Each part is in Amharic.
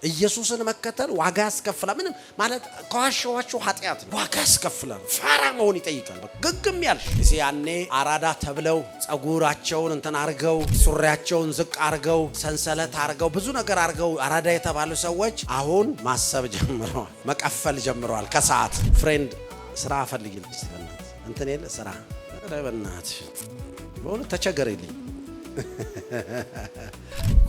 ኢየሱስን መከተል ዋጋ ያስከፍላል። ምንም ማለት ከዋሻዋቸው ኃጢአት ዋጋ ያስከፍላል። ፋራ መሆን ይጠይቃል። ግግም ያልሽ እሺ ያኔ አራዳ ተብለው ጸጉራቸውን እንትን አርገው ሱሪያቸውን ዝቅ አርገው ሰንሰለት አርገው ብዙ ነገር አርገው አራዳ የተባሉ ሰዎች አሁን ማሰብ ጀምረዋል፣ መቀፈል ጀምረዋል። ከሰዓት ፍሬንድ ስራ ፈልግልኝ እንትን የለ ስራ ረበናት በሆነ ተቸገረልኝ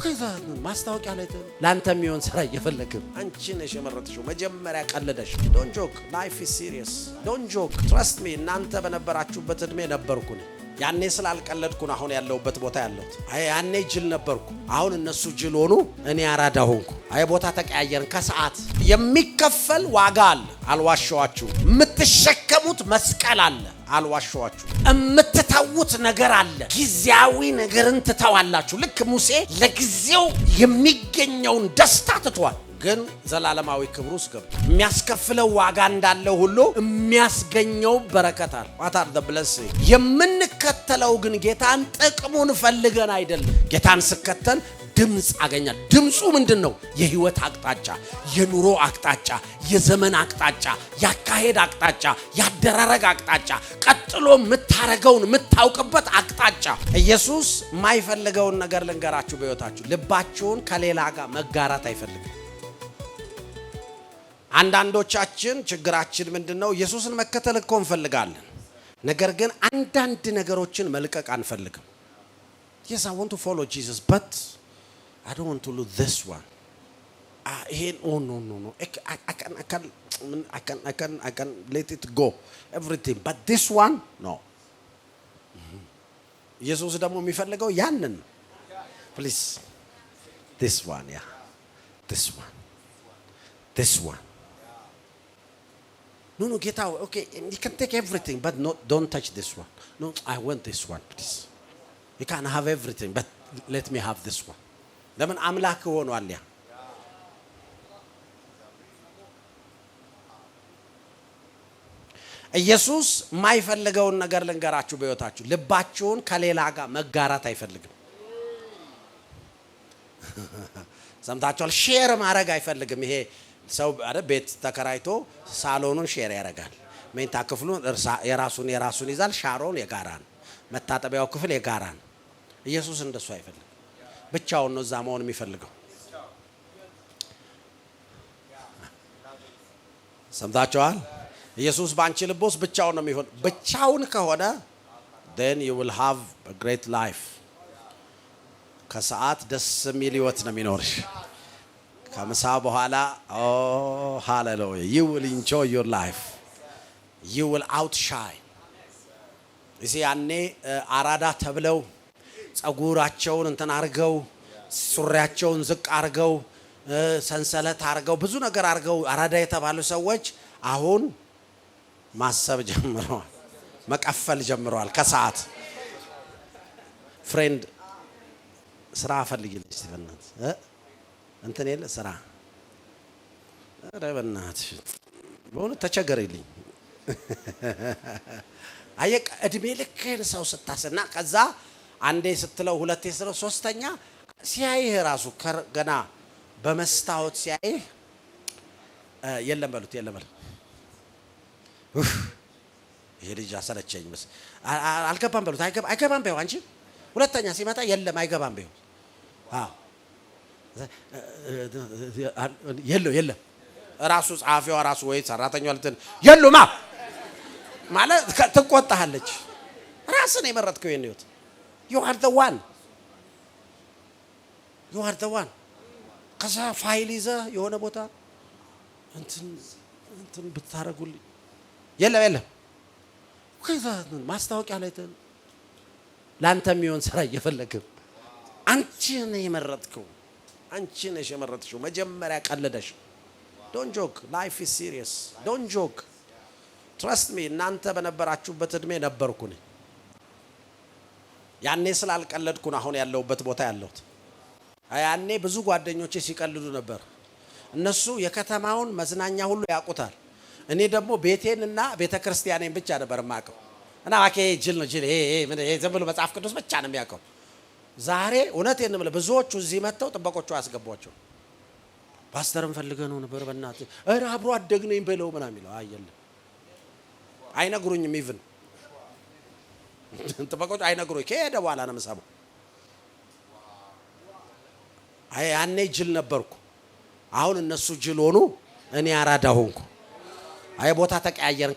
ከዛ ማስታወቂያ ላይ ላንተ የሚሆን ስራ እየፈለግህ አንቺ ነሽ የመረጥሽው። መጀመሪያ ቀለደሽ። ዶንት ጆክ ላይፍ ኢዝ ሲሪየስ። ዶንት ጆክ ትረስት ሚ። እናንተ በነበራችሁበት እድሜ ነበርኩ እኔ። ያኔ ስላልቀለድኩ ነው አሁን ያለሁበት ቦታ ያለሁት። ያኔ ጅል ነበርኩ፣ አሁን እነሱ ጅል ሆኑ፣ እኔ አራዳ ሆንኩ። ቦታ ተቀያየርን። ከሰዓት የሚከፈል ዋጋ አለ፣ አልዋሸዋችሁ። የምትሸከሙት መስቀል አለ፣ አልዋሸዋችሁ። የምትተዉት ነገር አለ፣ ጊዜያዊ ነገርን ትተዋላችሁ። ልክ ሙሴ ለጊዜው የሚገኘውን ደስታ ትቷል፣ ግን ዘላለማዊ ክብሩ ውስጥ ገብቶ የሚያስከፍለው ዋጋ እንዳለው ሁሉ የሚያስገኘው በረከት አለ። ዋታር ዘ ብለሲንግ። የምንከተለው ግን ጌታን ጥቅሙን ፈልገን አይደለም። ጌታን ስከተል ድምጽ አገኛል። ድምጹ ምንድን ነው? የህይወት አቅጣጫ፣ የኑሮ አቅጣጫ፣ የዘመን አቅጣጫ፣ ያካሄድ አቅጣጫ፣ ያደራረግ አቅጣጫ፣ ቀጥሎ የምታረገውን የምታውቅበት አቅጣጫ። ኢየሱስ የማይፈልገውን ነገር ልንገራችሁ በህይወታችሁ። ልባችሁን ከሌላ ጋር መጋራት አይፈልግም። አንዳንዶቻችን ችግራችን ምንድነው? ኢየሱስን መከተል እኮ እንፈልጋለን፣ ነገር ግን አንዳንድ ነገሮችን መልቀቅ አንፈልግም። Yes, I want to follow Jesus, but I don't want to lose this one. Oh no. I can let it go, everything. But this one, no. ኢየሱስ ደግሞ የሚፈልገው ያንን። Please, this one, yeah. This one. No, get out. Okay, you can take everything, but don't touch this one. No, I want this one, please. You can have everything, but let me have this one. ለምን አምላክ ሆኗል ያ። ኢየሱስ የማይፈልገውን ነገር ልንገራችሁ በህይወታችሁ። ልባችሁን ከሌላ ጋር መጋራት አይፈልግም። ሰምታችኋል? ሼር ማድረግ አይፈልግም። ይሄ ሰው ቤት ተከራይቶ ሳሎኑን ሼር ያደርጋል። መኝታ ክፍሉን የራሱን ይዛል። ሻሮን የጋራ ነው። መታጠቢያው ክፍል የጋራ ነው። ኢየሱስ እንደሱ አይፈልግም። ብቻውን ነው እዛ መሆን የሚፈልገው። ሰምታችኋል? ኢየሱስ ባንቺ ልብ ውስጥ ብቻውን ነው የሚሆን። ብቻውን ከሆነ then you will have a great life. ከሰዓት ደስ የሚል ህይወት ነው የሚኖርሽ። ከምሳ በኋላ hallelujah, you will enjoy your life. You will outshine. እዚህ ያኔ አራዳ ተብለው ጸጉራቸውን እንትን አርገው ሱሪያቸውን ዝቅ አርገው ሰንሰለት አርገው ብዙ ነገር አርገው አራዳ የተባሉ ሰዎች አሁን ማሰብ ጀምረዋል፣ መቀፈል ጀምረዋል። ከሰዓት ፍሬንድ ስራ ፈልግልኝ ሲፈናት እንትን የለ ስራ ረበናት በሆነ ተቸገረልኝ። አየቅ እድሜ ልክህን ሰው ስታስና ከዛ አንዴ ስትለው ሁለቴ ስትለው ሶስተኛ ሲያይህ ራሱ ገና በመስታወት ሲያይህ የለም በሉት ይሄ ልጅ አሰለቸኝ መስ አልገባም በሉት አይገባም በይው። አንቺ ሁለተኛ ሲመጣ የለም አይገባም በይው። የለም ራሱ ጻፊዋ ራሱ ወይ ሰራተኛው እንትን የሉማ ማለት ትቆጣለች። ራስን የመረጥከው የኔውት you are the one ከዛ ፋይል ይዘ የሆነ ቦታ እንትን ብታረጉልኝ የለም ከዛ ማስታወቂያ ላይ ላንተ የሚሆን ስራ እየፈለግህ አንቺ ነህ የመረጥከው። መጀመሪያ ቀለደሽ። don't joke, life is serious. don't joke, trust me. እናንተ በነበራችሁበት እድሜ ነበርኩ እኔ። ያኔ ስላልቀለድኩ ነው አሁን ያለሁበት ቦታ ያለሁት። ያኔ ብዙ ጓደኞቼ ሲቀልዱ ነበር። እነሱ የከተማውን መዝናኛ ሁሉ ያውቁታል። እኔ ደግሞ ቤቴንና ቤተክርስቲያኔን ብቻ ነበር የማውቀው። እና አኬ ጅል ነው ይሄ ዝም ብሎ መጽሐፍ ቅዱስ ብቻ ነው የሚያውቀው። ዛሬ እውነቴን ነው ብዙዎቹ እዚህ መተው ጥበቆቹ ያስገቧቸው። ፓስተርን ፈልገህ ነው ነበር በእናትህ አብሮ አደግነኝ በለው ምናምን ይለው። አየለም አይነግሩኝም። ኢቭን ጥበቆች አይነግሩኝ። ከሄደ በኋላ ነው የምሰማው። ያኔ ጅል ነበርኩ፣ አሁን እነሱ ጅል ሆኑ፣ እኔ አራዳ ሆንኩ። ቦታ ተቀያየርን።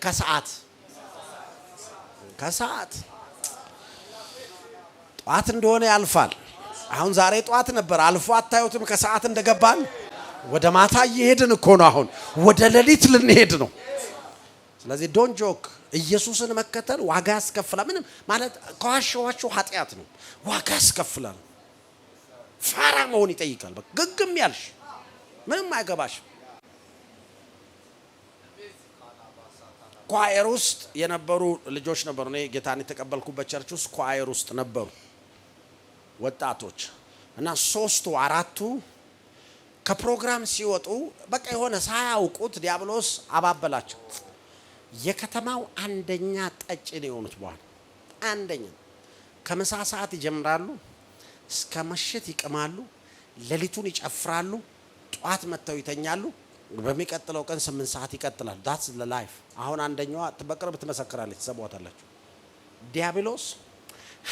ከሰዓት ጧት እንደሆነ ያልፋል። አሁን ዛሬ ጧት ነበር፣ አልፎ አታዩትም? ከሰዓት እንደገባን ወደ ማታ እየሄድን እኮ ነው። አሁን ወደ ሌሊት ልንሄድ ነው። ስለዚህ ዶንት ጆክ። ኢየሱስን መከተል ዋጋ ያስከፍላል። ምንም ማለት ከዋሸዋቸው ኃጢአት ነው፣ ዋጋ ያስከፍላል። ፋራ መሆን ይጠይቃል። በቃ ግግም ያልሽ ምንም አይገባሽ። ኳየር ውስጥ የነበሩ ልጆች ነበሩ። እኔ ጌታን የተቀበልኩበት ቸርች ውስጥ ኳየር ውስጥ ነበሩ ወጣቶች እና 3ቱ 4ቱ ከፕሮግራም ሲወጡ በቃ የሆነ ሳያውቁት ዲያብሎስ አባበላቸው። የከተማው አንደኛ ጠጭ ነው የሆኑት። በኋላ አንደኛ ከምሳ ሰዓት ይጀምራሉ፣ እስከ ምሽት ይቅማሉ፣ ሌሊቱን ይጨፍራሉ፣ ጧት መተው ይተኛሉ። በሚቀጥለው ቀን 8 ሰዓት ይቀጥላል። that's the life። አሁን አንደኛዋ በቅርብ ትመሰክራለች፣ ሰማዋታላችሁ። ዲያብሎስ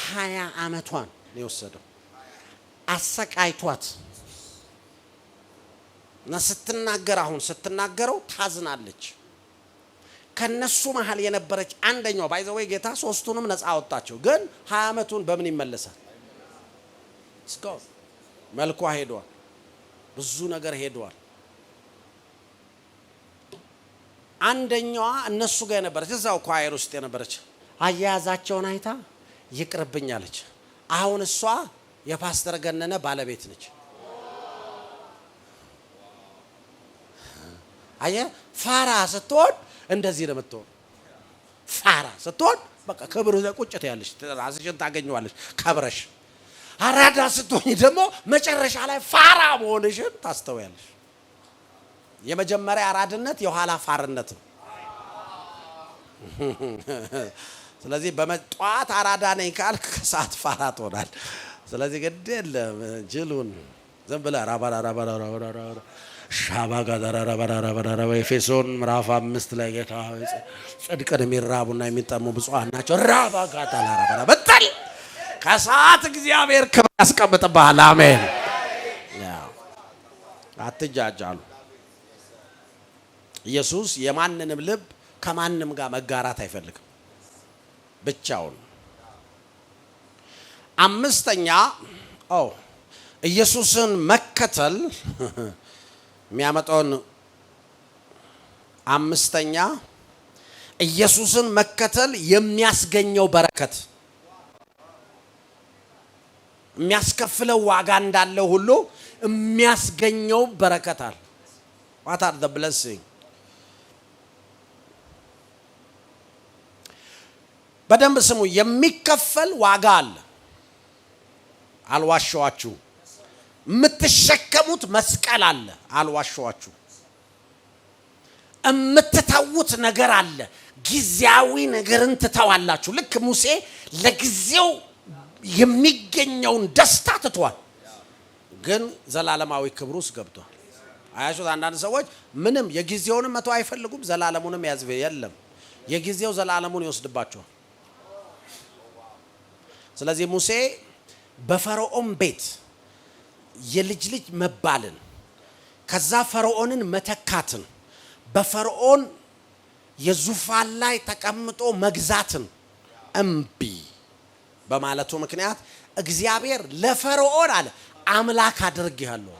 20 ዓመቷን ነው የወሰደው፣ አሰቃይቷት እና ስትናገር አሁን ስትናገረው ታዝናለች። ከነሱ መሃል የነበረች አንደኛው ባይዘው ጌታ 3ቱንም ነፃ አወጣቸው። ግን 20 ዓመቱን በምን ይመለሳል? እስካው መልኳ ሄዷል፣ ብዙ ነገር ሄዷል። አንደኛዋ እነሱ ጋር የነበረች እዛው ኳየር ውስጥ የነበረች አያያዛቸውን አይታ ይቅርብኝ አለች። አሁን እሷ የፓስተር ገነነ ባለቤት ነች። አየ ፋራ ስትሆን እንደዚህ ነው የምትሆን። ፋራ ስትሆን በቃ ክብር ቁጭት ያለሽ ራስሽን ታገኘዋለሽ ከብረሽ። አራዳ ስትሆኝ ደግሞ መጨረሻ ላይ ፋራ መሆንሽን ታስተውያለሽ። የመጀመሪያ አራድነት የኋላ ፋርነት ነው። ስለዚህ በመጧት አራዳ ነኝ ካልክ ከሰዓት ፋራ ትሆናል። ስለዚህ ግድ የለም ጅሉን ዝም ብለህ ራባራራባራራ ሻባጋዳራራባራራ ኤፌሶን ምዕራፍ 5 ላይ ጌታ ጽድቅን የሚራቡና የሚጠሙ ብፁዓን ናቸው። ራባጋዳራራባራ በጣል ከሰዓት እግዚአብሔር ክብር ያስቀምጥብሃል። አሜን። አትጃጃሉ። ኢየሱስ የማንንም ልብ ከማንም ጋር መጋራት አይፈልግም፣ ብቻውን። 5ኛ ኢየሱስን መከተል የሚያመጣውን 5ኛ ኢየሱስን መከተል የሚያስገኘው በረከት የሚያስከፍለው ዋጋ እንዳለው ሁሉ የሚያስገኘው በረከት አለ። what are the blessing? በደንብ ስሙ። የሚከፈል ዋጋ አለ። አልዋሸዋችሁ። የምትሸከሙት መስቀል አለ። አልዋሸዋችሁ። የምትተውት ነገር አለ። ጊዜያዊ ነገርን ትተዋላችሁ። ልክ ሙሴ ለጊዜው የሚገኘውን ደስታ ትቷል፣ ግን ዘላለማዊ ክብር ውስጥ ገብቷል። አያችሁት? አንዳንድ ሰዎች ምንም የጊዜውንም መተው አይፈልጉም፣ ዘላለሙንም ያዝበ የለም። የጊዜው ዘላለሙን ይወስድባቸዋል። ስለዚህ ሙሴ በፈርዖን ቤት የልጅ ልጅ መባልን ከዛ ፈርዖንን መተካትን በፈርዖን የዙፋን ላይ ተቀምጦ መግዛትን እምቢ በማለቱ ምክንያት እግዚአብሔር ለፈርዖን አለ አምላክ አድርጌሃለሁ።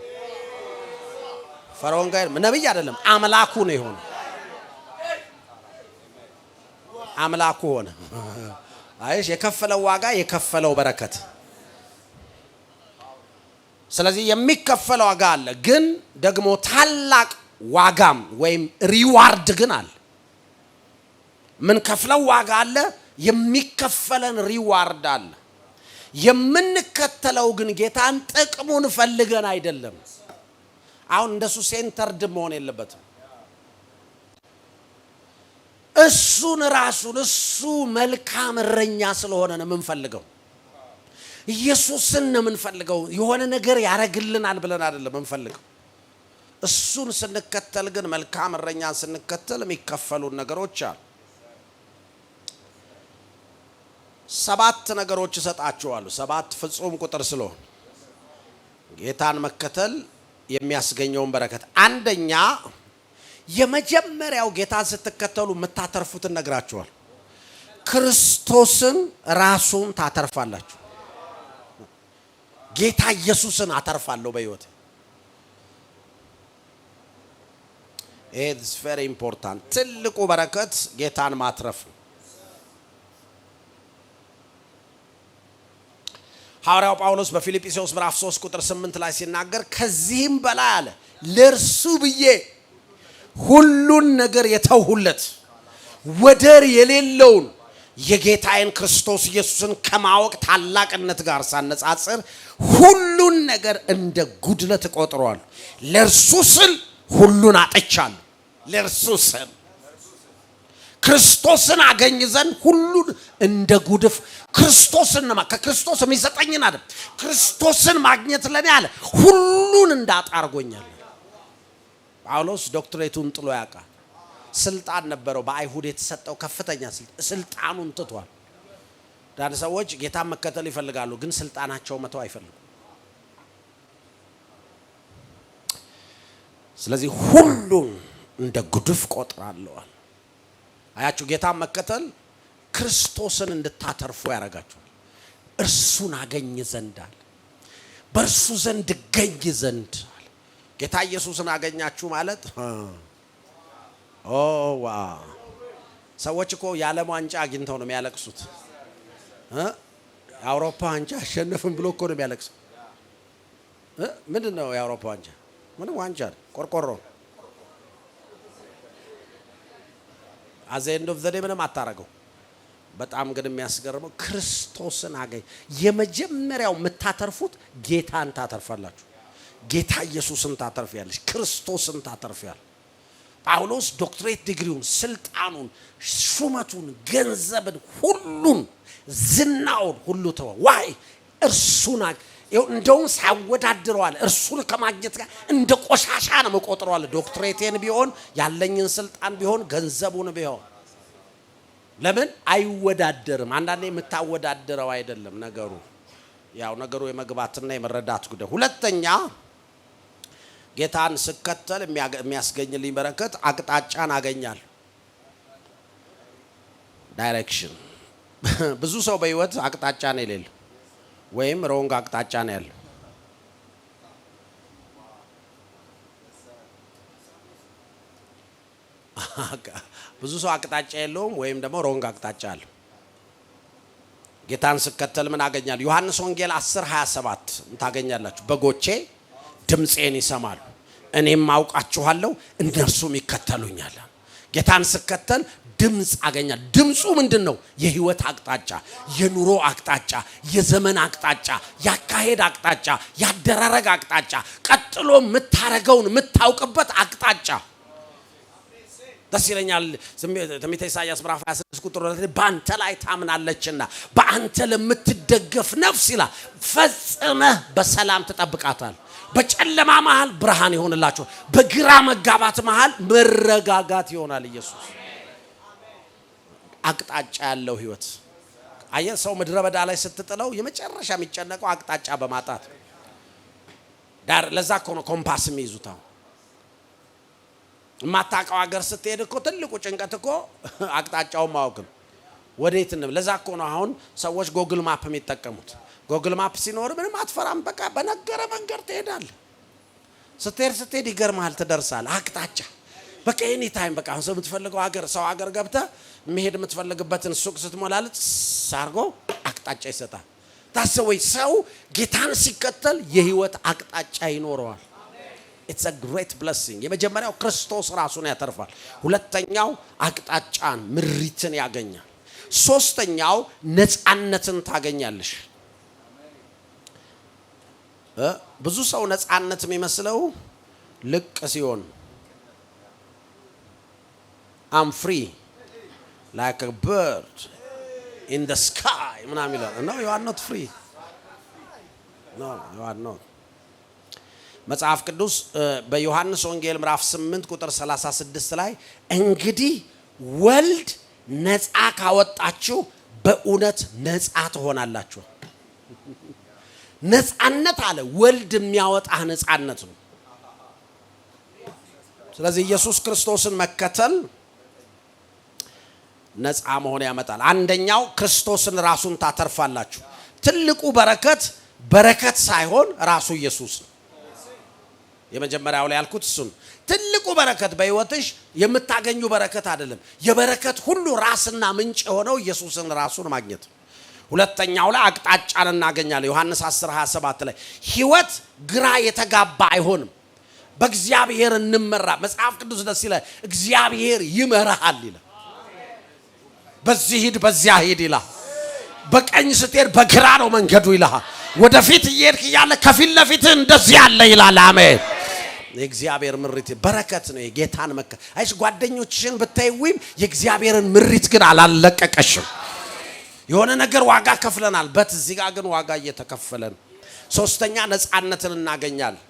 ፈርዖን ጋር ነብይ አይደለም አምላኩ ነው የሆነው። አምላኩ ሆነ። አይሽ የከፈለው ዋጋ የከፈለው በረከት። ስለዚህ የሚከፈለው ዋጋ አለ፣ ግን ደግሞ ታላቅ ዋጋም ወይም ሪዋርድ ግን አለ። ምን ከፍለው ዋጋ አለ፣ የሚከፈለን ሪዋርድ አለ። የምንከተለው ግን ጌታን ጥቅሙን ፈልገን አይደለም። አሁን እንደሱ ሴንተርድ መሆን የለበትም። እሱን ራሱን እሱ መልካም እረኛ ስለሆነ ነው የምንፈልገው። ኢየሱስን ነው የምንፈልገው። የሆነ ነገር ያረግልናል ብለን አይደለም የምንፈልገው። እሱን ስንከተል ግን መልካም እረኛን ስንከተል የሚከፈሉን ነገሮች አሉ። 7 ነገሮች እሰጣችኋለሁ። 7 ፍጹም ቁጥር ስለሆነ ጌታን መከተል የሚያስገኘውን በረከት። አንደኛ የመጀመሪያው ጌታን ስትከተሉ የምታተርፉትን ነግራችኋል። ክርስቶስን ራሱን ታተርፋላችሁ። ጌታ ኢየሱስን አተርፋለሁ በሕይወቴ። ኢትስ ቬሪ ኢምፖርታንት። ትልቁ በረከት ጌታን ማትረፍ ነው። ሐዋርያው ጳውሎስ በፊልጵስዩስ ምዕራፍ 3 ቁጥር 8 ላይ ሲናገር ከዚህም በላይ አለ ለእርሱ ብዬ ሁሉን ነገር የተውሁለት ወደር የሌለውን የጌታዬን ክርስቶስ ኢየሱስን ከማወቅ ታላቅነት ጋር ሳነጻጽር ሁሉን ነገር እንደ ጉድለት እቆጥረዋለሁ። ለእርሱ ስል ሁሉን አጥቻለሁ። ለእርሱ ስል ክርስቶስን አገኝ ዘንድ ሁሉን እንደ ጉድፍ ክርስቶስን ከክርስቶስ የሚሰጠኝን አይደል ክርስቶስን ማግኘት ለኔ አለ ሁሉን እንዳጣ አድርጎኛል። ጳውሎስ ዶክትሬቱን ጥሎ ያውቃል። ስልጣን ነበረው፣ በአይሁድ የተሰጠው ከፍተኛ ስልጣኑን ትቷል። ዳን ሰዎች ጌታን መከተል ይፈልጋሉ፣ ግን ስልጣናቸው መተው አይፈልጉም። ስለዚህ ሁሉን እንደ ጉድፍ ቆጥራለሁ። አያችሁ፣ ጌታን መከተል ክርስቶስን እንድታተርፉ ያደርጋችኋል። እርሱን አገኝ ዘንድ አለ፣ በእርሱ ዘንድ ገኝ ዘንድ አለ። ጌታ ኢየሱስን አገኛችሁ ማለት ዋው! ሰዎች እኮ የዓለም ዋንጫ አግኝተው ነው የሚያለቅሱት። የአውሮፓ ዋንጫ አሸነፍን ብሎ እኮ ነው የሚያለቅሱት። ምንድን ነው የአውሮፓ ዋንጫ? ምንም ዋንጫ ቆርቆሮ። አዘንድ ኦፍ ዘ ዴይ ምንም አታረገው። በጣም ግን የሚያስገርመው ክርስቶስን አገኝ። የመጀመሪያው የምታተርፉት ጌታን ታተርፋላችሁ። ጌታ ኢየሱስን ታተርፊያለሽ፣ ክርስቶስን ታተርፊያለሽ። ጳውሎስ ዶክትሬት ዲግሪውን፣ ስልጣኑን፣ ሹመቱን፣ ገንዘብን፣ ሁሉን ዝናውን ሁሉ ተወ። ዋይ እርሱን እንደውም ሳወዳድረዋል። እርሱን ከማግኘት ጋር እንደ ቆሻሻ ነው መቆጥረዋል። ዶክትሬቴን ቢሆን ያለኝን ስልጣን ቢሆን ገንዘቡን ቢሆን ለምን አይወዳደርም? አንዳንዴ የምታወዳድረው አይደለም ነገሩ። ያው ነገሩ የመግባትና የመረዳት ጉዳይ። ሁለተኛ ጌታን ስከተል የሚያስገኝልኝ በረከት አቅጣጫን አገኛለሁ። ዳይሬክሽን። ብዙ ሰው በህይወት አቅጣጫ ነው የሌለው ወይም ሮንግ አቅጣጫ ነው ያለው። ብዙ ሰው አቅጣጫ የለውም ወይም ደግሞ ሮንግ አቅጣጫ አለው። ጌታን ስከተል ምን አገኛለሁ? ዮሐንስ ወንጌል 10:27 ታገኛላችሁ። በጎቼ ድምፄን ይሰማሉ፣ እኔም አውቃቸዋለሁ፣ እነርሱም ይከተሉኛል። ጌታን ስከተል ድምጽ አገኛለሁ። ድምጹ ምንድን ነው? የህይወት አቅጣጫ፣ የኑሮ አቅጣጫ፣ የዘመን አቅጣጫ፣ ያካሄድ አቅጣጫ፣ ያደራረግ አቅጣጫ፣ ቀጥሎ የምታረገውን የምታውቅበት አቅጣጫ። ደስ ይለኛል። ትንቢተ ኢሳይያስ ምዕራፍ 26 ቁጥር 2 በአንተ ላይ ታምናለችና በአንተ ለምትደገፍ ነፍስ ይላል ፈጽመህ በሰላም ትጠብቃታል። በጨለማ መሃል ብርሃን ይሆንላችኋል፣ በግራ መጋባት መሃል መረጋጋት ይሆናል። ኢየሱስ አቅጣጫ ያለው ህይወት። አየህ፣ ሰው ምድረ በዳ ላይ ስትጥለው የመጨረሻ የሚጨነቀው አቅጣጫ በማጣት ዳር። ለዛ እኮ ነው ኮምፓስ የሚይዙት። ማታውቀው ሀገር ስትሄድ እኮ ትልቁ ጭንቀት እኮ አቅጣጫውን ማወቅ ነው። ወዴት ነው? ለዛ እኮ ነው አሁን ሰዎች ጎግል ማፕ የሚጠቀሙት። ጎግል ማፕ ሲኖር ምንም አትፈራም። በቃ በነገረ መንገድ ትሄዳለህ። ስትሄድ ይገርምሃል፣ ትደርሳለህ። አቅጣጫ በቃ ኤኒ ታይም በቃ ሰው የምትፈልገው ሀገር ሰው ሀገር ገብተህ መሄድ የምትፈልግበትን ሱቅ ስትሞላልጥ ሳርጎ አቅጣጫ ይሰጣል። ታሰበይ ሰው ጌታን ሲከተል የህይወት አቅጣጫ ይኖረዋል። It's a great blessing. የመጀመሪያው ክርስቶስ ራሱን ያተርፋል። ሁለተኛው አቅጣጫን ምሪትን ያገኛል። ሶስተኛው ነፃነትን ታገኛለሽ። ብዙ ሰው ነፃነት የሚመስለው ልቅ ሲሆን I'm free like a bird in the sky ምናምን ይላል። No, you are not free. No, you are not. መጽሐፍ ቅዱስ በዮሐንስ ወንጌል ምዕራፍ 8 ቁጥር 36 ላይ እንግዲህ ወልድ ነፃ ካወጣችሁ በእውነት ነፃ ትሆናላችሁ። ነፃነት አለ ወልድ የሚያወጣህ ነፃነት ነው። ስለዚህ ኢየሱስ ክርስቶስን መከተል ነፃ መሆን ያመጣል። አንደኛው ክርስቶስን ራሱን ታተርፋላችሁ። ትልቁ በረከት ሳይሆን ራሱ ኢየሱስ ነው። የመጀመሪያው ላይ ያልኩት እሱን ትልቁ በረከት በህይወትሽ የምታገኙ በረከት አይደለም። የበረከት ሁሉ ራስና ምንጭ የሆነው ኢየሱስን ራሱን ማግኘት። ሁለተኛው ላይ አቅጣጫን እናገኛለን። ዮሐንስ 10:27 ላይ ህይወት ግራ የተጋባ አይሆንም፣ በእግዚአብሔር እንመራ። መጽሐፍ ቅዱስ ደስ ይላል፣ እግዚአብሔር ይመራሃል ይላል። በዚህ ሂድ በዚያ ሂድ ይላል። በቀኝ ስትሄድ በግራ ነው መንገዱ ይላል። ወደፊት እየሄድክ ያለ ከፊት ለፊት እንደዚህ ያለ ይላል። አሜን። የእግዚአብሔር ምሪት በረከት ነው። የጌታን አይሽ ጓደኞችሽን ብታይዊም የእግዚአብሔርን ምሪት ግን አላለቀቀሽም። የሆነ ነገር ዋጋ ከፍለናል፣ እዚህ ጋር ግን ዋጋ እየተከፈለን። ሶስተኛ ነፃነትን እናገኛለን።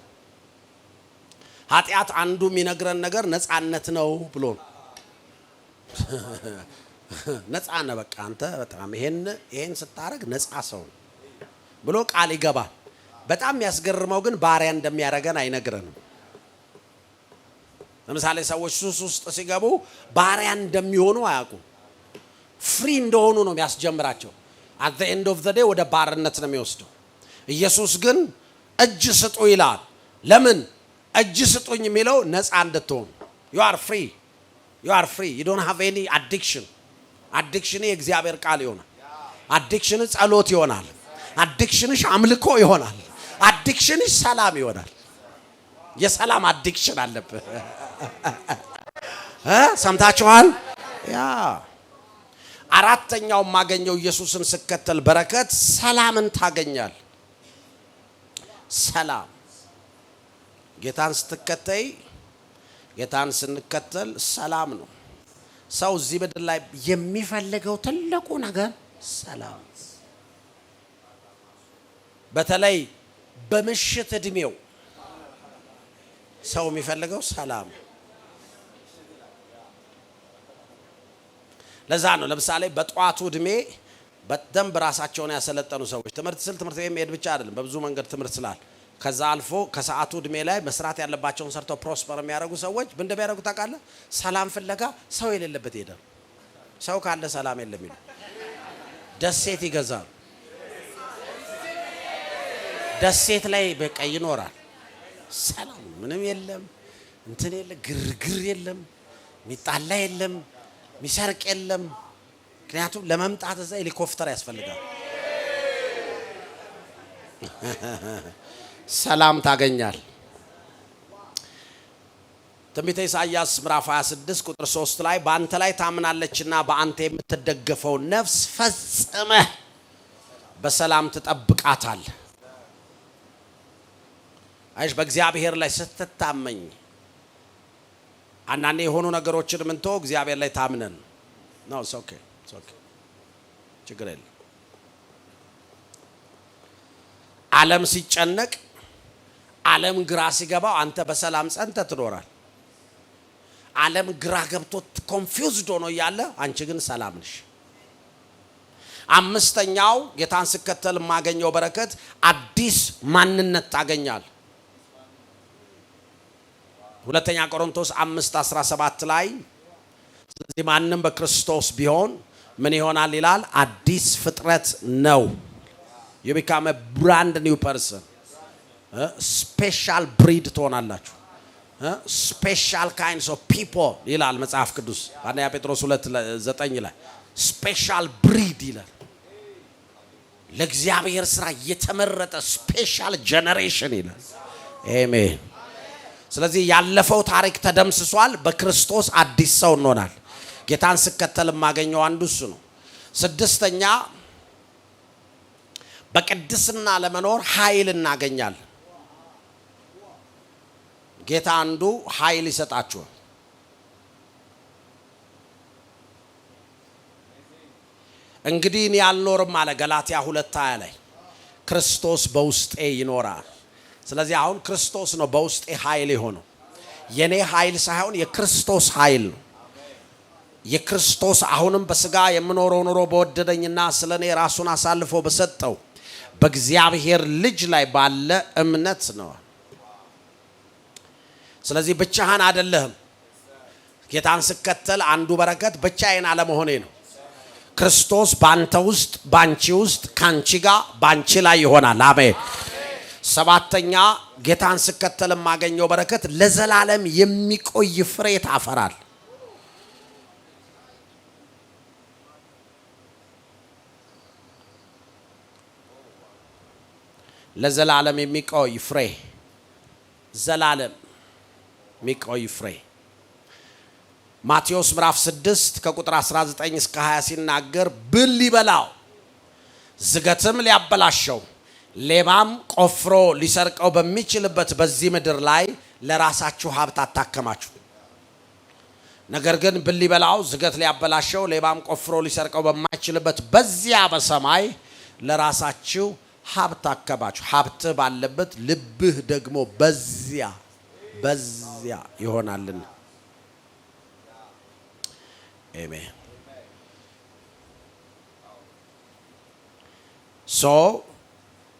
ኃጢአት አንዱ የሚነግረን ነገር ነፃነት ነው ብሎ ነፃ ነህ በቃ አንተ በጣም ይሄን ስታረግ ነፃ ሰው ብሎ ቃል ይገባል። በጣም የሚያስገርመው ግን ባሪያ እንደሚያረገን አይነግረንም። ለምሳሌ ሰዎች ሱስ ውስጥ ሲገቡ ባሪያ እንደሚሆኑ አያውቁም። ፍሪ እንደሆኑ ነው የሚያስጀምራቸው። at the end of the day ወደ ባርነት ነው የሚወስደው። ኢየሱስ ግን እጅ ስጡ ይላል። ለምን እጅ ስጡኝ የሚለው ነፃ እንድትሆኑ። you are free you don't have any addiction የእግዚአብሔር ቃል ይሆናል። አዲክሽን ጸሎት ይሆናል። አዲክሽንሽ አምልኮ ይሆናል። አዲክሽንሽ ሰላም ይሆናል። የሰላም አዲክሽን አለብህ። ሰምታችኋል? ያ አራተኛው ማገኘው ኢየሱስን ስከተል በረከት ሰላምን ታገኛል። ሰላም ጌታን ስንከተል ሰላም ነው። ሰው እዚህ ምድር ላይ የሚፈልገው ትልቁ ነገር ሰላም። በተለይ በምሽት እድሜው ሰው የሚፈልገው ሰላም። ለዛ ነው ለምሳሌ በጧቱ እድሜ በደንብ ራሳቸውን ያሰለጠኑ ሰዎች ትምህርት ቤት መሄድ ብቻ አይደለም፣ በብዙ መንገድ ትምህርት ስላል ከዛ አልፎ ከሰዓቱ እድሜ ላይ መስራት ያለባቸውን ሰርተው ፕሮስፐር የሚያደርጉ ሰዎች ምን እንደሚያደርጉ ታውቃለህ? ሰላም ፍለጋ ሰው የሌለበት ሄደው ሰው ካለ ሰላም የለም ይሉ ደሴት ይገዛሉ። ደሴት ላይ በቃ ይኖራል። ሰላም ምንም የለም፣ እንትን የለም፣ ግርግር የለም፣ ሚጣላ የለም፣ ሚሰርቅ የለም። ምክንያቱም ለመምጣት እዛ ሄሊኮፕተር ያስፈልጋል። ሰላም ታገኛል። ትንቢተ ኢሳይያስ ምዕራፍ 26 ቁጥር 3 ላይ በአንተ ላይ ታምናለችና በአንተ የምትደገፈው ነፍስ ፈጽመህ በሰላም ትጠብቃታለህ። አይሽ በእግዚአብሔር ላይ ስትታመኝ አንዳንዴ የሆኑ ነገሮችን ምን ተው እግዚአብሔር ላይ ታምነን ነው። ኦኬ ችግር የለም። ዓለም ሲጨነቅ ዓለም ግራ ሲገባው አንተ በሰላም ጸንተህ ትኖራል። ዓለም ግራ ገብቶት ኮንፊውዝድ ሆኖ ያለ አንቺ ግን ሰላም ነሽ። አምስተኛው ጌታን ስከተል ማገኘው በረከት አዲስ ማንነት ታገኛል። ሁለተኛ ቆሮንቶስ 5:17 ላይ ስለዚህ ማንም በክርስቶስ ቢሆን ምን ይሆናል ይላል? አዲስ ፍጥረት ነው። you become a brand new person. ስፔሻል ብሪድ ትሆናላችሁ። ስፔሻል ካይንድስ ኦፍ ፒፕል ይላል መጽሐፍ ቅዱስ አንደኛ ጴጥሮስ 2:9 ላይ ስፔሻል ብሪድ ይላል። ለእግዚአብሔር ስራ የተመረጠ ስፔሻል ጀነሬሽን ይላል። አሜን። ስለዚህ ያለፈው ታሪክ ተደምስሷል፣ በክርስቶስ አዲስ ሰው እንሆናል። ጌታን ስከተል ማገኘው አንዱ እሱ ነው። ስድስተኛ በቅድስና ለመኖር ኃይል እናገኛለን። ጌታ አንዱ ኃይል ይሰጣችኋል። እንግዲህ እኔ አልኖርም አለ ገላትያ 2:20 ላይ ክርስቶስ በውስጤ ይኖራል። ስለዚህ አሁን ክርስቶስ ነው በውስጤ ኃይል የሆነው። የኔ ኃይል ሳይሆን የክርስቶስ ኃይል ነው። የክርስቶስ አሁንም በስጋ የምኖረው ኑሮ በወደደኝና ስለኔ ራሱን አሳልፎ በሰጠው በእግዚአብሔር ልጅ ላይ ባለ እምነት ነው። ስለዚህ ብቻህን አይደለህም። ጌታን ስከተል አንዱ በረከት ብቻዬን አለመሆኔ ነው። ክርስቶስ ባንተ ውስጥ፣ ባንቺ ውስጥ፣ ካንቺ ጋር፣ ባንቺ ላይ ይሆናል። አሜን። ሰባተኛ ጌታን ስከተል የማገኘው በረከት ለዘላለም የሚቆይ ፍሬ ታፈራል። ለዘላለም የሚቆይ ፍሬ፣ ዘላለም የሚቆይ ፍሬ። ማቴዎስ ምዕራፍ 6 ከቁጥር 19 እስከ 20 ሲናገር ብል ሊበላው ዝገትም ሊያበላሸው ሌባም ቆፍሮ ሊሰርቀው በሚችልበት በዚህ ምድር ላይ ለራሳችሁ ሀብት አታከማችሁ። ነገር ግን ብል ሊበላው ዝገት ሊያበላሸው ሌባም ቆፍሮ ሊሰርቀው በማይችልበት በዚያ በሰማይ ለራሳችሁ ሀብት አከማችሁ። ሀብት ባለበት ልብህ ደግሞ በዚያ ይሆናልና። አሜን።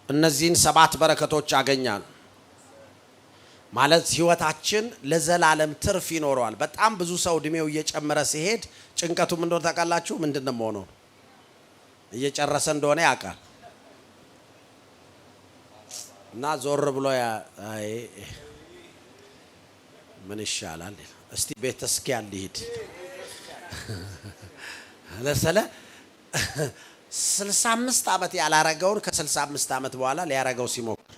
እነዚህን 7 በረከቶች አገኛል ማለት ህይወታችን ለዘላለም ትርፍ ይኖረዋል። በጣም ብዙ ሰው እድሜው እየጨመረ ሲሄድ ጭንቀቱ ምን እንደሆነ ታውቃላችሁ? ምንድነው መሆኑ? እየጨረሰ እንደሆነ ያውቃል እና ዞር ብሎ አይ ምን ይሻላል እስቲ ቤት እስኪ ያልሂድ ለሰለ 65 ዓመት ያላረገውን ከ65 ዓመት በኋላ ሊያረገው ሲሞክር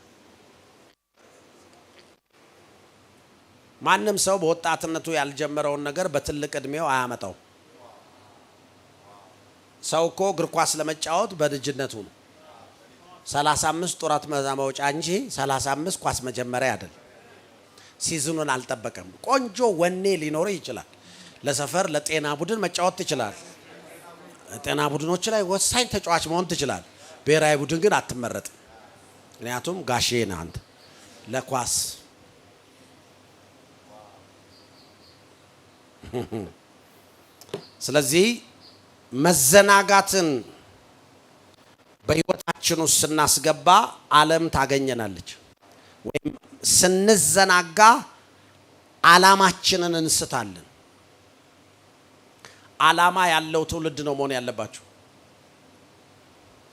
ማንም ሰው በወጣትነቱ ያልጀመረውን ነገር በትልቅ እድሜው አያመጣው። ሰው እኮ እግር ኳስ ለመጫወት በልጅነቱ ነው 35 ጡረት መውጫ እንጂ 35 ኳስ መጀመሪያ አይደል። ሲዝኑን አልጠበቀም። ቆንጆ ወኔ ሊኖር ይችላል። ለሰፈር ለጤና ቡድን መጫወት ይችላል። ጤና ቡድኖች ላይ ወሳኝ ተጫዋች መሆን ትችላል። ብሔራዊ ቡድን ግን አትመረጥም። ምክንያቱም ጋሼ ነህ አንተ ለኳስ። ስለዚህ መዘናጋትን በህይወታችን ውስጥ ስናስገባ ዓለም ታገኘናለች። ወይም ስንዘናጋ ዓላማችንን እንስታለን። ዓላማ ያለው ትውልድ ነው መሆን ያለባችሁ።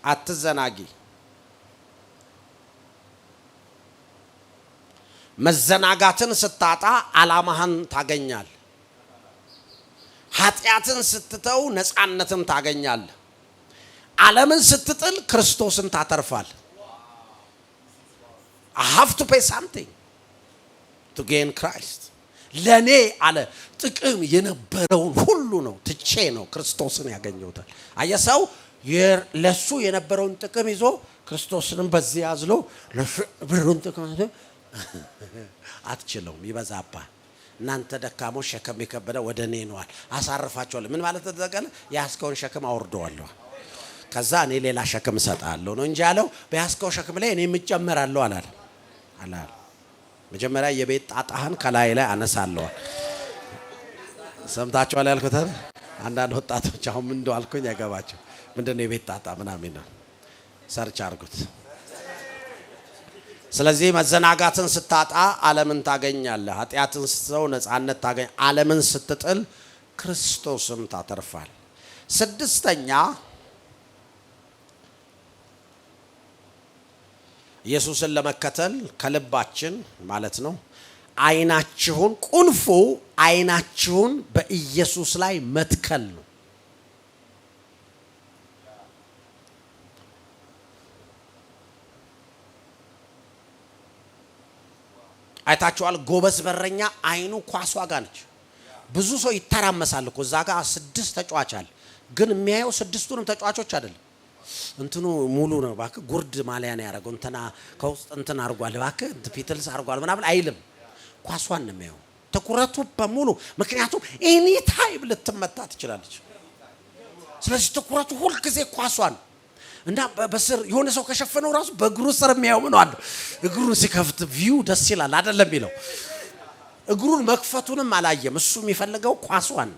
አትዘናጊ። መዘናጋትን ስታጣ ዓላማህን ታገኛል። ኃጢአትን ስትተው ነፃነትን ታገኛል። ዓለምን ስትጥል ክርስቶስን ታተርፋል። I have to pay something to gain Christ. ለኔ አለ ጥቅም የነበረውን ሁሉ ነው ትቼ ነው ክርስቶስን ያገኘውታል። አየሰው ለሱ የነበረውን ጥቅም ይዞ ክርስቶስንም በዚህ ያዝሎ ለብሩን ጥቅም አትችለውም። ይበዛባል። እናንተ ደካሞች ሸክም የከበደ ወደ እኔ ነዋል አሳርፋቸዋለሁ። ምን ማለት ተደቀለ? ያስከውን ሸክም አወርደዋለሁ ከዛ እኔ ሌላ ሸክም ሰጣለሁ ነው እንጂ ያለው በያስከው ሸክም ላይ እኔ ምጨመራለሁ አላል። መጀመሪያ የቤት ጣጣህን ከላይ ላይ አነሳለሁ። ሰምታችኋል ያልኩት አንዳንድ ወጣቶች አሁን ምን እንደዋልኩኝ ያገባቸው ምንድነው የቤት ጣጣ ምናምን ነው። ሰርች አድርጉት። ስለዚህ መዘናጋትን ስታጣ ዓለምን ታገኛለህ። ኃጢአትን ስትተው ነፃነት ታገኝ። ዓለምን ስትጥል ክርስቶስን ታተርፋል። 6ኛ ኢየሱስን ለመከተል ከልባችን ማለት ነው አይናችሁን ቁልፉ አይናችሁን በኢየሱስ ላይ መትከል ነው። አይታችኋል? ጎበዝ በረኛ አይኑ ኳሷ ጋር ነች። ብዙ ሰው ይተራመሳል እኮ እዛ ጋር 6 ተጫዋች አለ፣ ግን የሚያየው 6ቱንም ተጫዋቾች አይደለም። እንትኑ ሙሉ ነው ባክ ጉርድ ማሊያ ነው ያደረገው እንትና ከውስጥ እንትን አርጓል ባክ ፒትልስ አርጓል ምናምን አይልም። ኳሷን ነው የሚያየው ትኩረቱ በሙሉ። ምክንያቱም ኤኒ ታይም ልትመታ ትችላለች። ስለዚህ ትኩረቱ ሁሉ ጊዜ ኳሷን። እና በስር የሆነ ሰው ከሸፈነው ራሱ በእግሩ ስር የሚያየው ምን አለ እግሩን ሲከፍት ቪው ደስ ይላል አይደለም ይለው እግሩን መክፈቱንም አላየም እሱ የሚፈልገው ኳሷን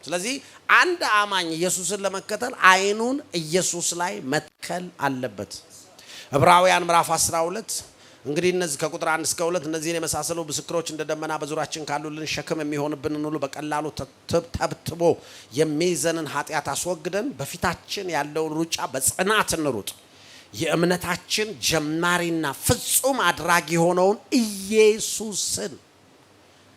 ስለዚህ አንድ አማኝ ኢየሱስን ለመከተል አይኑን ኢየሱስ ላይ መትከል አለበት ዕብራውያን ምዕራፍ 12 እንግዲህ እነዚህ ከቁጥር 1 እስከ 2 እነዚህን የመሳሰሉ ምስክሮች እንደ ደመና በዙሪያችን ካሉልን ሸክም የሚሆንብንን ሁሉ በቀላሉ ተብትቦ የሚይዘንን ኃጢአት አስወግደን በፊታችን ያለውን ሩጫ በጽናት እንሩጥ የእምነታችን ጀማሪና ፍጹም አድራጊ የሆነውን ኢየሱስን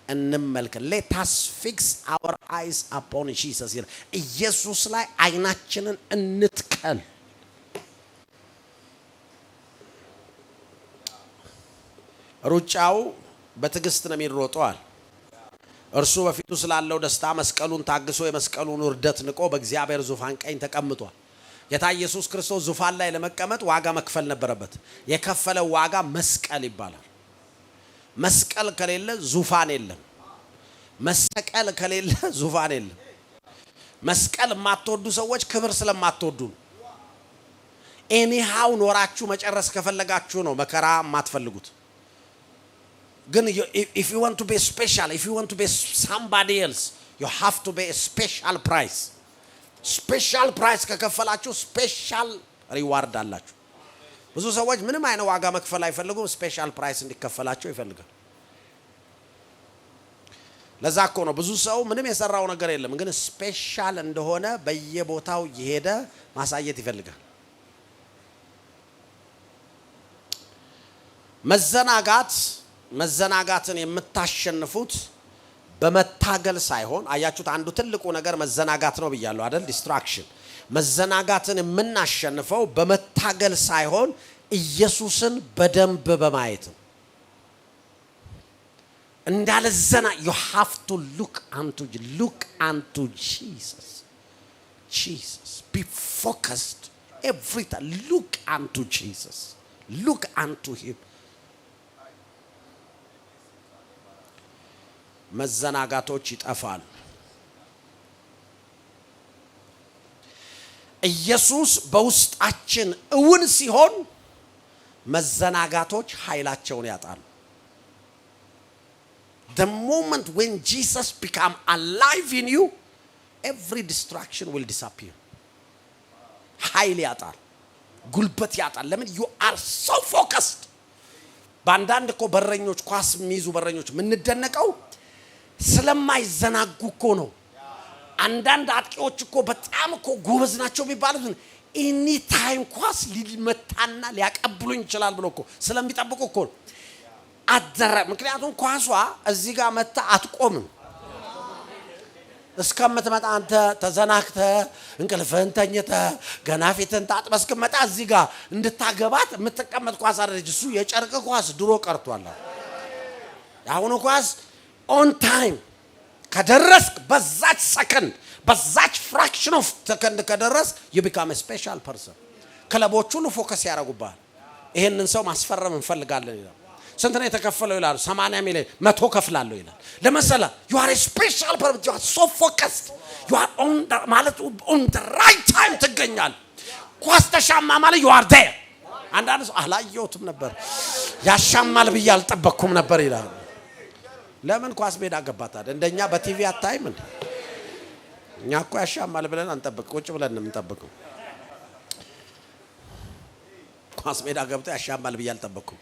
እንመልከት let us fix our eyes upon Jesus ኢየሱስ ላይ አይናችንን እንትከል ሩጫው በትዕግስት ነው የሚሮጠው እርሱ በፊቱ ስላለው ደስታ መስቀሉን ታግሶ የመስቀሉን ውርደት ንቆ በእግዚአብሔር ዙፋን ቀኝ ተቀምጧል ጌታ ኢየሱስ ክርስቶስ ዙፋን ላይ ለመቀመጥ ዋጋ መክፈል ነበረበት የከፈለው ዋጋ መስቀል ይባላል መስቀል ከሌለ ዙፋን የለም መስቀል ከሌለ ዙፋን የለም መስቀል ማትወዱ ሰዎች ክብር ስለማትወዱ ኤኒሃው ኖራችሁ መጨረስ ከፈለጋችሁ ነው መከራ ማትፈልጉት ግን if you want to be special if you want to be somebody else you have to be a special price ከከፈላችሁ special reward አላችሁ ብዙ ሰዎች ምንም አይነት ዋጋ መክፈል አይፈልጉም ስፔሻል ፕራይስ እንዲከፈላቸው ይፈልጋል ለዛ እኮ ነው ብዙ ሰው ምንም የሰራው ነገር የለም ግን ስፔሻል እንደሆነ በየቦታው ይሄደ ማሳየት ይፈልጋል መዘናጋትን የምታሸንፉት በመታገል ሳይሆን አያችሁት አንዱ ትልቁ ነገር መዘናጋት ነው ብያለሁ አይደል ዲስትራክሽን መዘናጋትን የምናሸንፈው በመታገል ሳይሆን ኢየሱስን በደንብ በማየት እንዳለዘና you have to look unto Jesus be focused every time look unto Jesus look unto him መዘናጋቶች ይጠፋሉ ኢየሱስ በውስጣችን እውን ሲሆን መዘናጋቶች ኃይላቸውን ያጣሉ the moment when Jesus become alive in you every distraction will disappear ኃይል ያጣል ጉልበት ያጣል ለምን you are so focused ባንዳንድ እኮ በረኞች ኳስ የሚይዙ በረኞች ምንደነቀው ስለማይዘናጉ እኮ ነው አንዳንድ አጥቂዎች እኮ በጣም እኮ ጎበዝ ናቸው የሚባሉት ኤኒ ታይም ኳስ ሊመታና ሊያቀብሉኝ ይችላል ብሎ እኮ ስለሚጠብቁ እኮ አደረ ምክንያቱም ኳሷ እዚህ ጋር መታ አትቆምም እስከምትመጣ አንተ ተዘናክተ እንቅልፍህን ተኝተህ ገና ፊትህን ታጥበህ እስከምትመጣ እዚህ ጋር እንድታገባት የምትቀመጥ ኳስ አይደለች እሱ የጨርቅ ኳስ ድሮ ቀርቷል አሁን ኳስ on time ከደረስክ በዛች ሰከንድ በዛች fraction of second ከደረስ you become a special person ክለቦች ሁሉ ፎከስ ያደርጉባል ይሄንን ሰው ማስፈረም እንፈልጋለን ይላል ስንት ነው የተከፈለው ይላል 80 ሚሊዮን 100 ከፍላለሁ ይላል ለምሳሌ you are a special person you are so focused you are on the right time ትገኛል ኳስ ተሻማ ማለት you are there አንዳንድ ሰው አላየሁትም ነበር ያሻማል ብዬ አልጠበቅኩም ነበር ይላል ለምን ኳስ ሜዳ ገባታል እንደኛ በቲቪ አታይም እንዴ እኛ እኮ ያሻማል ብለን አንጠብቅ ቁጭ ብለን ነው የምንጠብቀው ኳስ ሜዳ ገብቶ ያሻማል ብዬ አልጠበቅኩም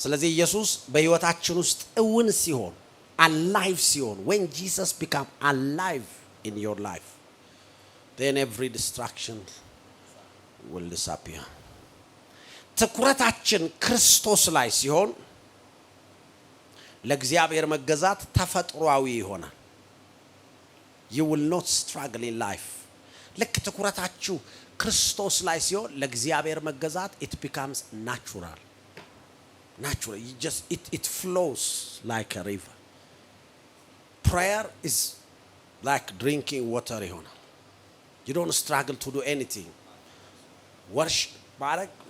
ስለዚህ ኢየሱስ በህይወታችን ውስጥ እውን ሲሆን alive ሲሆን when Jesus become alive in your life then every distraction will disappear ትኩረታችን ክርስቶስ ላይ ሲሆን ለእግዚአብሔር መገዛት ተፈጥሯዊ ይሆናል you will not struggle in life ልክ ትኩረታችሁ ክርስቶስ ላይ ሲሆን ለእግዚአብሔር መገዛት it becomes natural you just it flows like a river prayer is like drinking water ይሆናል you don't struggle to do anything worship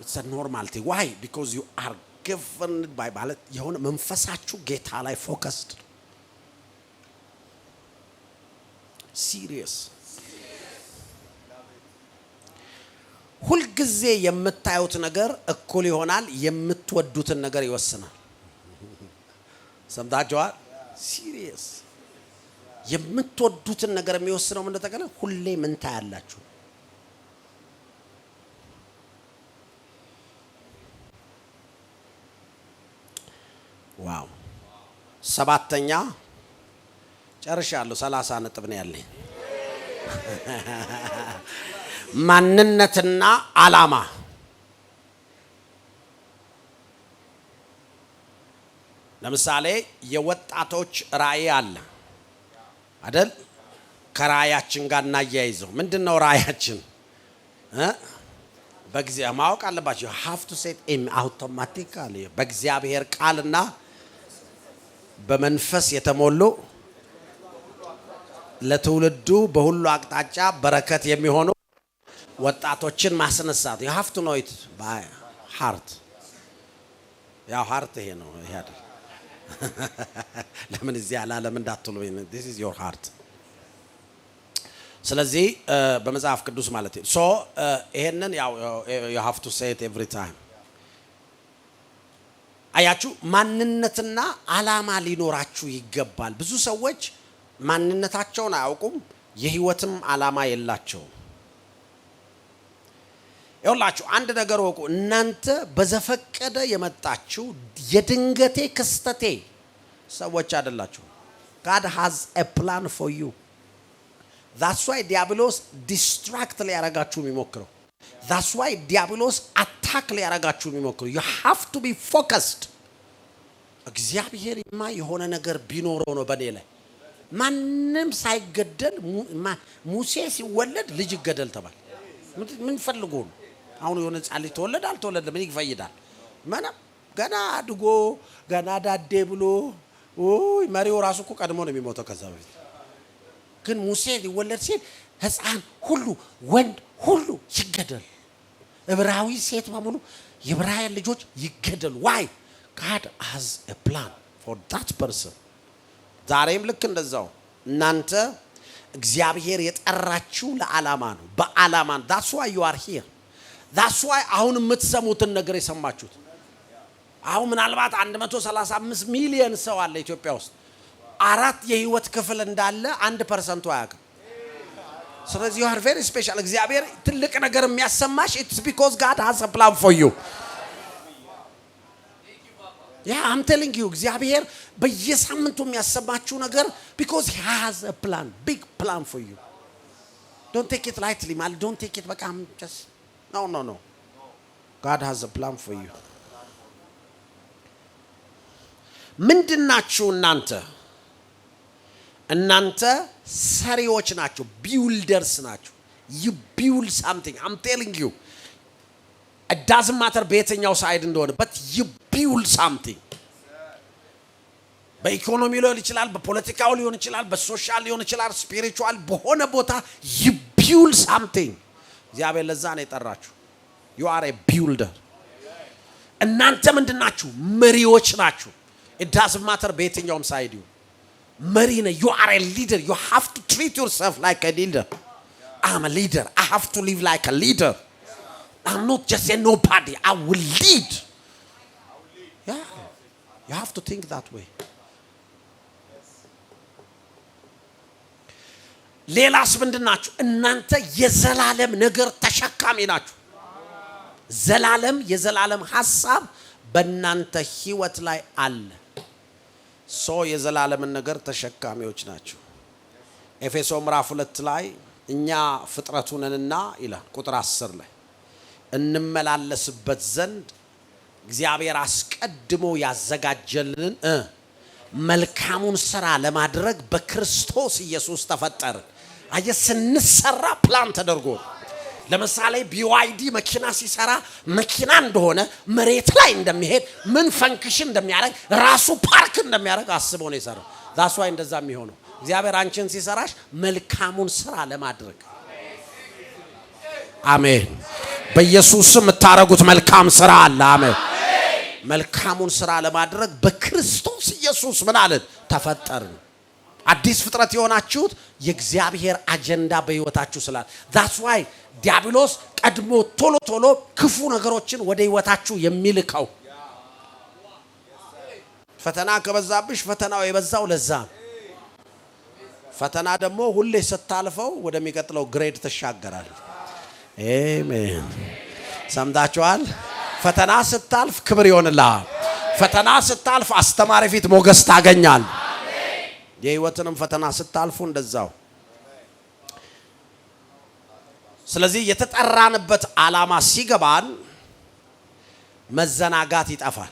it's a normality why because you are given by ማለት የሆነ መንፈሳችሁ ጌታ ላይ focused serious ሁል ጊዜ የምታዩት ነገር እኩል ይሆናል፣ የምትወዱትን ነገር ይወስናል። ሰምታችኋል? ሲሪየስ የምትወዱትን ነገር የሚወስነው ምን እንደተቀለ ሁሌ ምን ታያላችሁ? ዋው! ሰባተኛ ጨርሻለሁ። 30 ነጥብ ነው ያለኝ። ማንነትና ዓላማ። ለምሳሌ የወጣቶች ራእይ አለ አይደል? ከራእያችን ጋር እናያይዘው። ምንድነው ራእያችን? በእግዚአብሔር ማወቅ አለባችሁ። you have to say it automatically በእግዚአብሔር ቃልና በመንፈስ የተሞሉ ለትውልዱ በሁሉ አቅጣጫ በረከት የሚሆኑ ወጣቶችን ማስነሳት። you have to know it by heart። ያው heart ይሄ ነው ይሄ አይደል? ለምን እዚህ አላለም እንዳትሉ this is your heart። ስለዚህ በመጽሐፍ ቅዱስ ማለት ነው። ሶ ይሄንን ያው you have to say it every time። አያችሁ ማንነትና ዓላማ ሊኖራችሁ ይገባል። ብዙ ሰዎች ማንነታቸውን አያውቁም፣ የህይወትም ዓላማ የላቸውም። ይኸውላችሁ አንድ ነገር ወቁ። እናንተ በዘፈቀደ የመጣችሁ የድንገቴ ክስተቴ ሰዎች አይደላችሁ። God has a plan for you። That's why ዲያብሎስ ዲስትራክት ሊያረጋችሁ የሚሞክረው። That's why ዲያብሎስ አታክ ሊያረጋችሁ የሚሞክረው። You have to be focused። እግዚአብሔርማ የሆነ ነገር ቢኖረው ነው በኔ ላይ ማንም ሳይገደል ሙሴ ሲወለድ ልጅ ይገደል ተባለ። ምን ፈልጎ ነው? አሁን የሆነ ጻል ተወለደ አልተወለደ ምን ይፈይዳል? ማንም ገና አድጎ ገና ዳዴ ብሎ መሪው ራሱ እኮ ቀድሞ ነው የሚሞተው ከዛ በፊት። ግን ሙሴ ሊወለድ ሲል ሕፃን ሁሉ ወንድ ሁሉ ይገደል፣ ዕብራዊ ሴት በሙሉ የዕብራውያን ልጆች ይገደሉ። why? God has a plan for that person። ዛሬም ልክ እንደዛው እናንተ እግዚአብሔር የጠራችሁ ለዓላማ ነው፣ በዓላማ ነው። that's why you are here። that's why አሁን የምትሰሙትን ነገር የሰማችሁት። አሁን ምናልባት 135 ሚሊዮን ሰው አለ ኢትዮጵያ ውስጥ። 4 የህይወት ክፍል እንዳለ 1% አያውቅም። ስለዚህ you are very special። እግዚአብሔር ትልቅ ነገር የሚያሰማሽ it's because God has a plan for you። Yeah, I'm telling you እግዚአብሔር በየሳምንቱ የሚያሰማችሁ ነገር because he has a plan, big plan for you። Don't take it lightly, man. Don't take it በቃ just no. God has a plan for you። ምንድናችሁ እናንተ ሰሪዎች ናችሁ፣ ቢውልደርስ ናችሁ። you build something። I'm telling you it doesn't matter በየትኛው ሳይድ እንደሆነ but you build something። በኢኮኖሚ ሊሆን ይችላል፣ በፖለቲካው ሊሆን ይችላል፣ በሶሻል ሊሆን ይችላል፣ ስፒሪቹዋል በሆነ ቦታ you build something። እግዚአብሔር ለዛ ነው የጠራችሁ። you are a builder። እናንተ ምንድናችሁ? መሪዎች ናችሁ። it doesn't matter በየትኛውም ሳይድ ይሁን መሪ ነህ። you are a leader። you have to treat yourself like a leader። I'm a leader. I have to live like a leader. I'm not just a nobody. I will lead. Yeah. You have to think that way. ሌላስ ምንድናችሁ? እናንተ የዘላለም ነገር ተሸካሚ ናችሁ። የዘላለም ሐሳብ በእናንተ ህይወት ላይ አለ። የዘላለም ነገር ተሸካሚዎች ናችሁ። ኤፌሶ ምዕራፍ 2 ላይ እኛ ፍጥረቱ ነንና ይላል ቁጥር 10 ላይ እንመላለስበት ዘንድ እግዚአብሔር አስቀድሞ ያዘጋጀልን መልካሙን ሥራ ለማድረግ በክርስቶስ ኢየሱስ ተፈጠርን። ስንሰራ ፕላን ተደርጎ ለምሳሌ BYD መኪና ሲሰራ መኪና እንደሆነ መሬት ላይ እንደሚሄድ ምን ፈንክሽን እንደሚያደርግ ራሱ ፓርክ እንደሚያደርግ አስቦ ነው የሰራው። that's why እንደዛ የሚሆነው እግዚአብሔር አንቺን ሲሰራሽ መልካሙን ሥራ ለማድረግ። አሜን። በኢየሱስም የምታረጉት መልካም ሥራ አለ። አሜን። መልካሙን ሥራ ለማድረግ በክርስቶስ ኢየሱስ ምን አለን? ተፈጠርን። አዲስ ፍጥረት የሆናችሁት የእግዚአብሔር አጀንዳ በህይወታችሁ ስላለ that's why ዲያብሎስ ቀድሞ ቶሎ ክፉ ነገሮችን ወደ ህይወታችሁ የሚልከው ፈተና ከበዛብሽ ፈተናው የበዛው ለዛ ፈተና ደግሞ ሁሌ ስታልፈው ወደሚቀጥለው ግሬድ ተሻገራል አሜን ሰምታችኋል ፈተና ስታልፍ ክብር ይሆንልሃል ፈተና ስታልፍ አስተማሪ ፊት ሞገስ ታገኛል የህይወትንም ፈተና ስታልፉ እንደዛው ስለዚህ የተጠራንበት ዓላማ ሲገባን መዘናጋት ይጠፋል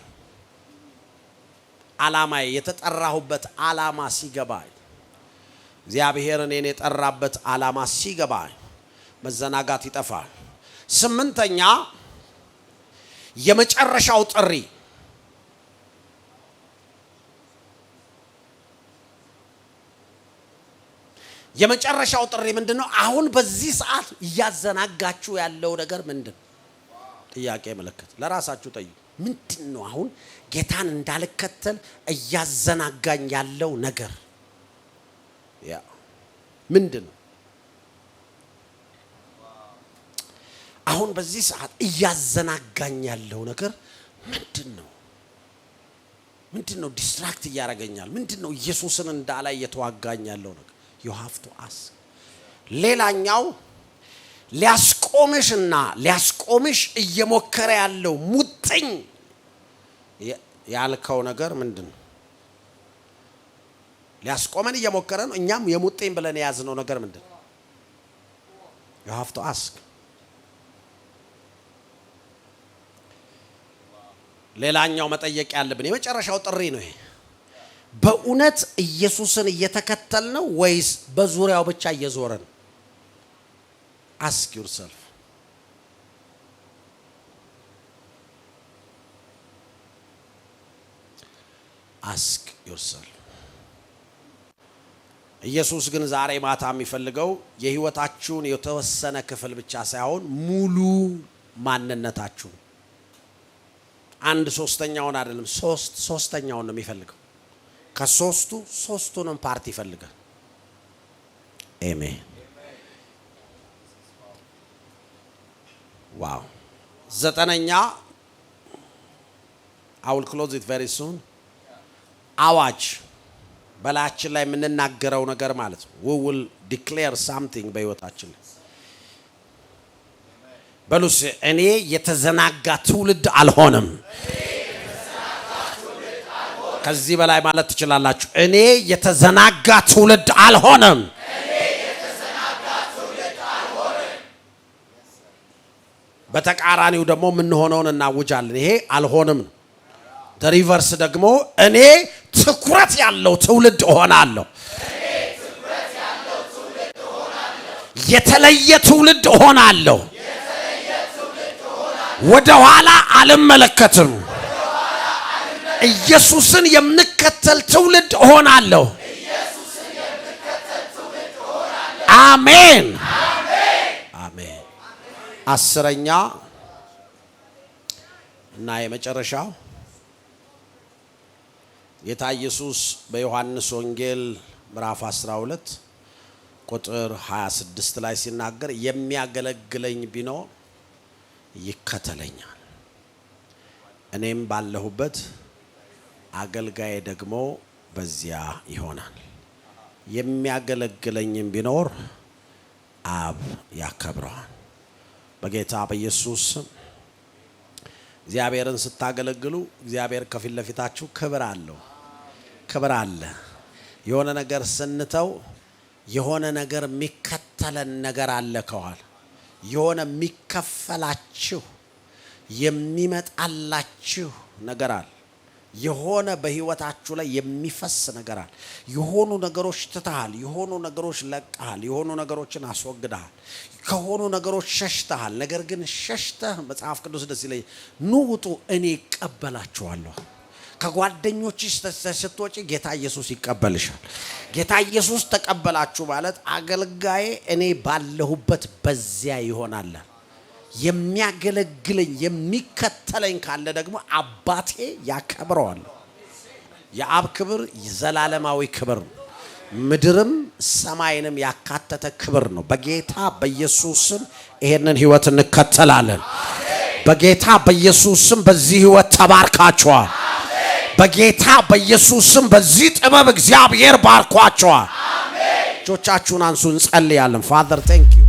ዓላማዬ የተጠራሁበት ዓላማ ሲገባኝ እግዚአብሔር እኔን የጠራበት ዓላማ ሲገባኝ መዘናጋት ይጠፋል ስምንተኛ የመጨረሻው ጥሪ የመጨረሻው ጥሪ ምንድነው አሁን በዚህ ሰዓት ያዘናጋችሁ ያለው ነገር ምንድነው ጥያቄ ምልክት ለራሳችሁ ጠይቁ ምንድነው አሁን ጌታን እንዳልከተል ያዘናጋኝ ያለው ነገር ያ ምንድነው አሁን በዚህ ሰዓት ያዘናጋኝ ያለው ነገር ምንድነው ዲስትራክት ያያረጋኛል ምንድነው ኢየሱስን እንዳላይ የተዋጋኝ ያለው ነገር you have to ask ሌላኛው ሊያስቆምሽ እየሞከረ ያለው ሙጥኝ ያልከው ነገር ምንድነው ሊያስቆመን እየሞከረ ነው እኛም የሙጥኝ ብለን ያዝነው ነገር ምንድነው you have to ask ሌላኛው መጠየቅ ያለብን የመጨረሻው ጥሪ ነው ይሄ በእውነት ኢየሱስን እየተከተልነው ወይስ በዙሪያው ብቻ እየዞረን ask yourself ask yourself ኢየሱስ ግን ዛሬ ማታ የሚፈልገው የህይወታችሁን የተወሰነ ክፍል ብቻ ሳይሆን ሙሉ ማንነታችሁ አንድ ሶስተኛውን አይደለም ሶስተኛውን ነው የሚፈልገው ሶስቱንም ፓርቲ ይፈልጋል አሜን ዋው ዘጠነኛ I will close it very soon አዋጅ በላያችን ላይ የምንናገረው ነገር ማለት ነው we will declare something በህይወታችን በሉስ እኔ የተዘናጋ ትውልድ አልሆንም ከዚህ በላይ ማለት ትችላላችሁ እኔ የተዘናጋ ትውልድ አልሆንም በተቃራኒው ደግሞ ምን ሆነውን እናውጃለን ይሄ አልሆንም ሪቨርስ ደግሞ እኔ ትኩረት ያለው ትውልድ እሆናለሁ የተለየ ትውልድ እሆናለሁ ወደ ኋላ አልመለከትም ኢየሱስን የምከተል ትውልድ እሆናለሁ አሜን አሜን አስረኛ እና የመጨረሻው ጌታ ኢየሱስ በዮሐንስ ወንጌል ምዕራፍ 12 ቁጥር 26 ላይ ሲናገር የሚያገለግለኝ ቢኖር ይከተለኛል እኔም ባለሁበት አገልጋዬ ደግሞ በዚያ ይሆናል የሚያገለግለኝም ቢኖር አብ ያከብረዋል በጌታ በኢየሱስ እግዚአብሔርን ስታገለግሉ እግዚአብሔር ከፊት ለፊታችሁ ክብር አለ የሆነ ነገር ስንተው የሆነ ነገር የሚከተለን ነገር አለ ከኋላ የሆነ የሚከፈላችሁ የሚመጣላችሁ ነገር አለ የሆነ በህይወታችሁ ላይ የሚፈስ ነገር አለ የሆኑ ነገሮች ትተሃል የሆኑ ነገሮች ለቀሃል የሆኑ ነገሮችን አስወግደሃል ከሆኑ ነገሮች ሸሽተሃል ነገር ግን ሸሽተህ መጽሐፍ ቅዱስ ደስ ይለኝ ኑ ውጡ እኔ እቀበላችኋለሁ ከጓደኞችሽ ስትወጪ ጌታ ኢየሱስ ይቀበልሻል ጌታ ኢየሱስ ተቀበላችሁ ማለት አገልጋዬ እኔ ባለሁበት በዚያ ይሆናል የሚያገለግለኝ የሚከተለኝ ካለ ደግሞ አባቴ ያከብረዋል የአብ ክብር ዘላለማዊ ክብር ምድርም ሰማይንም ያካተተ ክብር ነው። በጌታ በኢየሱስ ስም ይሄንን ህይወት እንከተላለን። በጌታ በኢየሱስ ስም በዚህ ህይወት ተባርካችኋል። በጌታ በኢየሱስ ስም በዚህ ጥበብ እግዚአብሔር ባርኳችኋል። እጆቻችሁን አንሱ፣ እንጸልያለን። ፋዘር ቴንክ ዩ